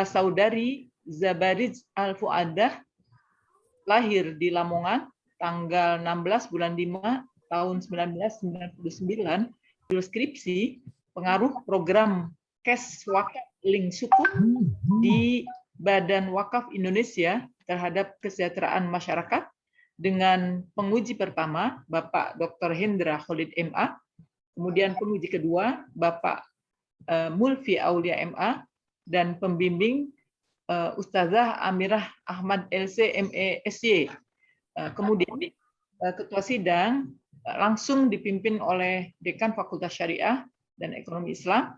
bahwa saudari Zabarij Al-Fuadah lahir di Lamongan tanggal 16 bulan 5 tahun 1999, judul skripsi pengaruh program Kes Wakaf Link Sukuk di Badan Wakaf Indonesia terhadap kesejahteraan masyarakat dengan penguji pertama Bapak Dr. Hendra Khalid MA, kemudian penguji kedua Bapak Mulfi Aulia MA, dan pembimbing Ustazah Amirah Ahmad LC ME SY. Kemudian ketua sidang langsung dipimpin oleh Dekan Fakultas Syariah dan Ekonomi Islam,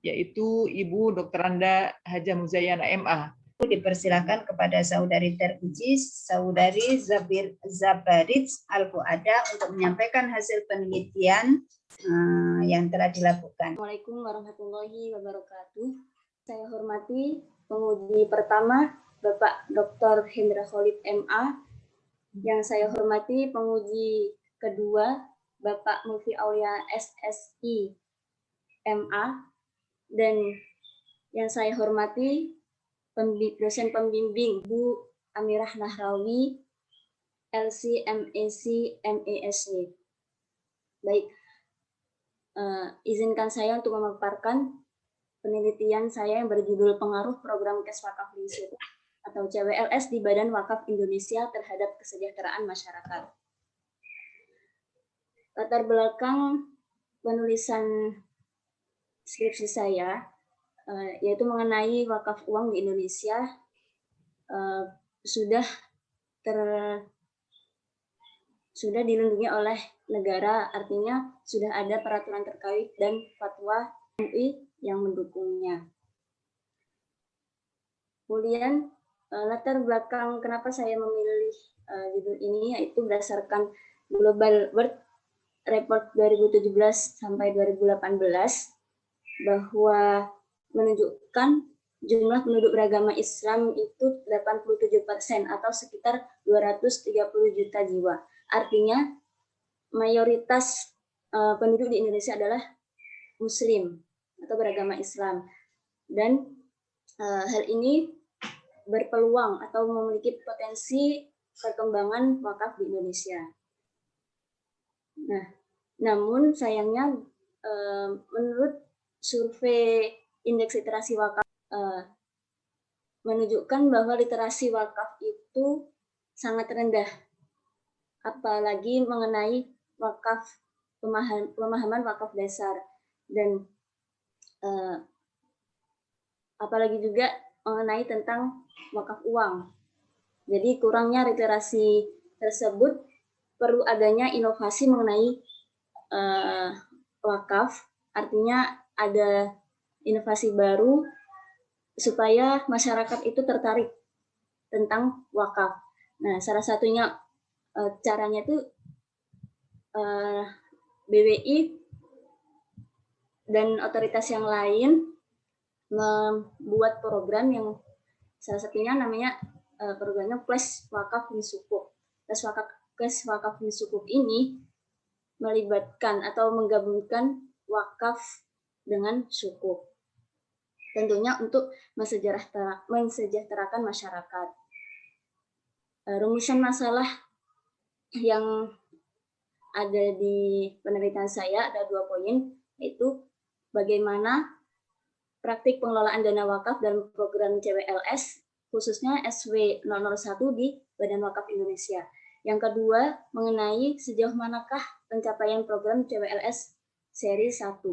yaitu Ibu Dr. Anda Haja Muzayana MA. Dipersilakan kepada saudari teruji, saudari Zabarij Al-Fuadah untuk menyampaikan hasil penelitian yang telah dilakukan. Assalamualaikum warahmatullahi wabarakatuh. Saya hormati penguji pertama Bapak Dr. Hendra Khalid MA. Yang saya hormati penguji kedua Bapak Mulfi Aulia SSI MA, dan yang saya hormati dosen pembimbing Bu Amirah Nahrawi LC MEC MESY. Baik, izinkan saya untuk memaparkan penelitian saya yang berjudul pengaruh program Kes Wakaf Link Sukuk atau CWLS di Badan Wakaf Indonesia terhadap kesejahteraan masyarakat. Latar belakang penulisan skripsi saya yaitu mengenai wakaf uang di Indonesia sudah dilindungi oleh negara, artinya sudah ada peraturan terkait dan fatwa MUI yang mendukungnya. Kemudian latar belakang kenapa saya memilih judul ini yaitu berdasarkan Global World Report 2017 sampai 2018 bahwa menunjukkan jumlah penduduk beragama Islam itu 87% atau sekitar 230 juta jiwa. Artinya mayoritas penduduk di Indonesia adalah Muslim atau beragama Islam, dan hal ini berpeluang atau memiliki potensi perkembangan wakaf di Indonesia. Nah, namun sayangnya menurut survei indeks literasi wakaf menunjukkan bahwa literasi wakaf itu sangat rendah, apalagi mengenai wakaf pemahaman wakaf dasar, dan apalagi juga mengenai tentang wakaf uang. Jadi kurangnya literasi tersebut, perlu adanya inovasi mengenai wakaf, artinya ada inovasi baru supaya masyarakat itu tertarik tentang wakaf. Nah, salah satunya caranya itu BWI dan otoritas yang lain membuat program yang salah satunya namanya programnya Kes Wakaf Link Sukuk. Kes Wakaf Link Sukuk ini melibatkan atau menggabungkan wakaf dengan sukuk, tentunya untuk mensejahterakan masyarakat. Rumusan masalah yang ada di penelitian saya ada 2 poin, yaitu bagaimana praktik pengelolaan dana wakaf dalam program CWLS, khususnya SW001 di Badan Wakaf Indonesia. Yang kedua, mengenai sejauh manakah pencapaian program CWLS seri 1.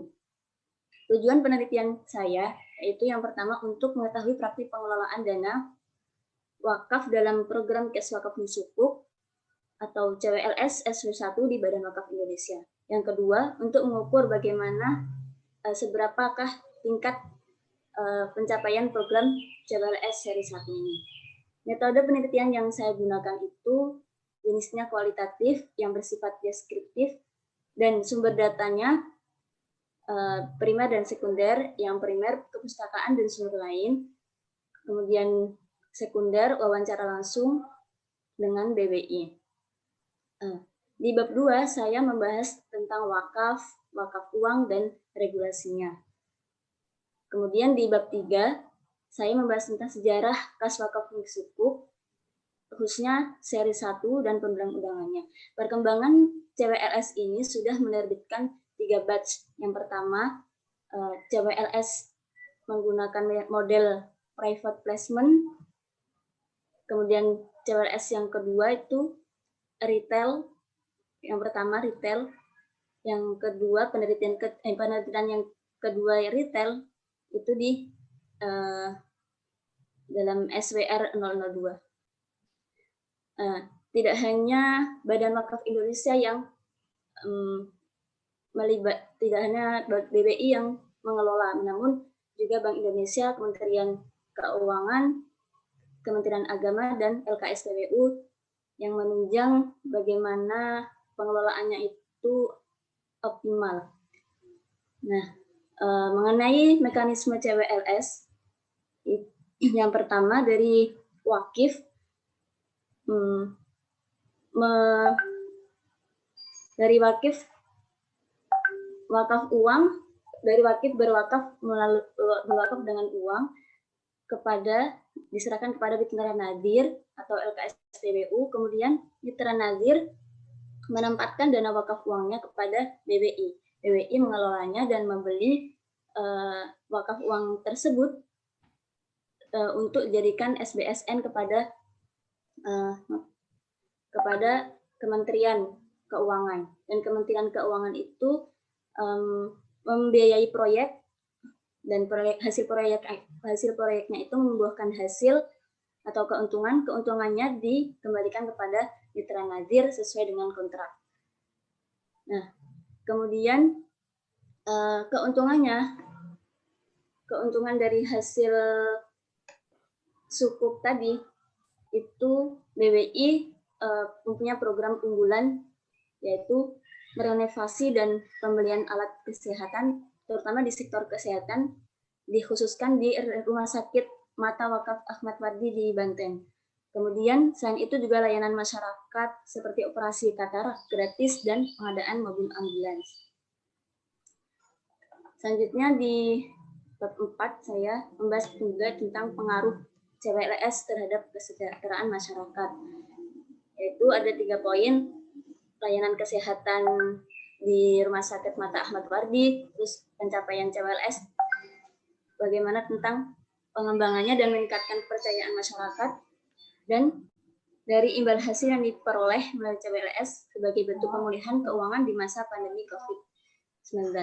Tujuan penelitian saya yaitu yang pertama untuk mengetahui praktik pengelolaan dana wakaf dalam program Kes Wakaf Link Sukuk atau CWLS SW1 di Badan Wakaf Indonesia. Yang kedua, untuk mengukur bagaimana seberapakah tingkat pencapaian program CWLS seri 1 ini. Metode penelitian yang saya gunakan itu jenisnya kualitatif yang bersifat deskriptif, dan sumber datanya primer dan sekunder. Yang primer kepustakaan dan sumber lain, kemudian sekunder wawancara langsung dengan BWI. Di bab 2 saya membahas tentang wakaf, wakaf uang dan regulasinya. Kemudian di bab 3 saya membahas tentang sejarah kas wakaf sukuk, khususnya seri 1 dan perundang-undangannya. Perkembangan CWLS ini sudah menerbitkan 3 batch. Yang pertama, CWLS menggunakan model private placement. Kemudian CWLS yang kedua itu retail. Yang pertama retail. Yang kedua penerbitan yang kedua retail itu di dalam SWR 002. Tidak hanya Badan Wakaf Indonesia yang tidak hanya BBI yang mengelola, namun juga Bank Indonesia, Kementerian Keuangan, Kementerian Agama, dan LKSPBU yang menunjang bagaimana pengelolaannya itu optimal. Nah, mengenai mekanisme CWLS, yang pertama dari wakif, dari wakaf uang, dari wakif berwakaf melalui berwakaf dengan uang diserahkan kepada Mitra Nadir atau LKSPBU, kemudian Mitra Nadir menempatkan dana wakaf uangnya kepada BBI. BBI mengelolanya dan membeli wakaf uang tersebut untuk dijadikan SBSN kepada Kementerian Keuangan. Dan Kementerian Keuangan itu membiayai proyek, dan hasil proyeknya itu membuahkan hasil atau keuntungannya dikembalikan kepada Mitra Nadir sesuai dengan kontrak. Nah, kemudian keuntungan dari hasil sukuk tadi itu BBI mempunyai program unggulan, yaitu merenovasi dan pembelian alat kesehatan, terutama di sektor kesehatan, dikhususkan di Rumah Sakit Mata Wakaf Ahmad Wardi di Banten. Kemudian selain itu juga layanan masyarakat seperti operasi katarak gratis dan pengadaan mobil ambulans. Selanjutnya di bab 4 saya membahas juga tentang pengaruh CWLS terhadap kesejahteraan masyarakat. Yaitu ada 3 poin: layanan kesehatan di Rumah Sakit Mata Ahmad Wardi, terus pencapaian CWLS, bagaimana tentang pengembangannya dan meningkatkan kepercayaan masyarakat, dan dari imbal hasil yang diperoleh melalui CWLS sebagai bentuk pemulihan keuangan di masa pandemi COVID-19.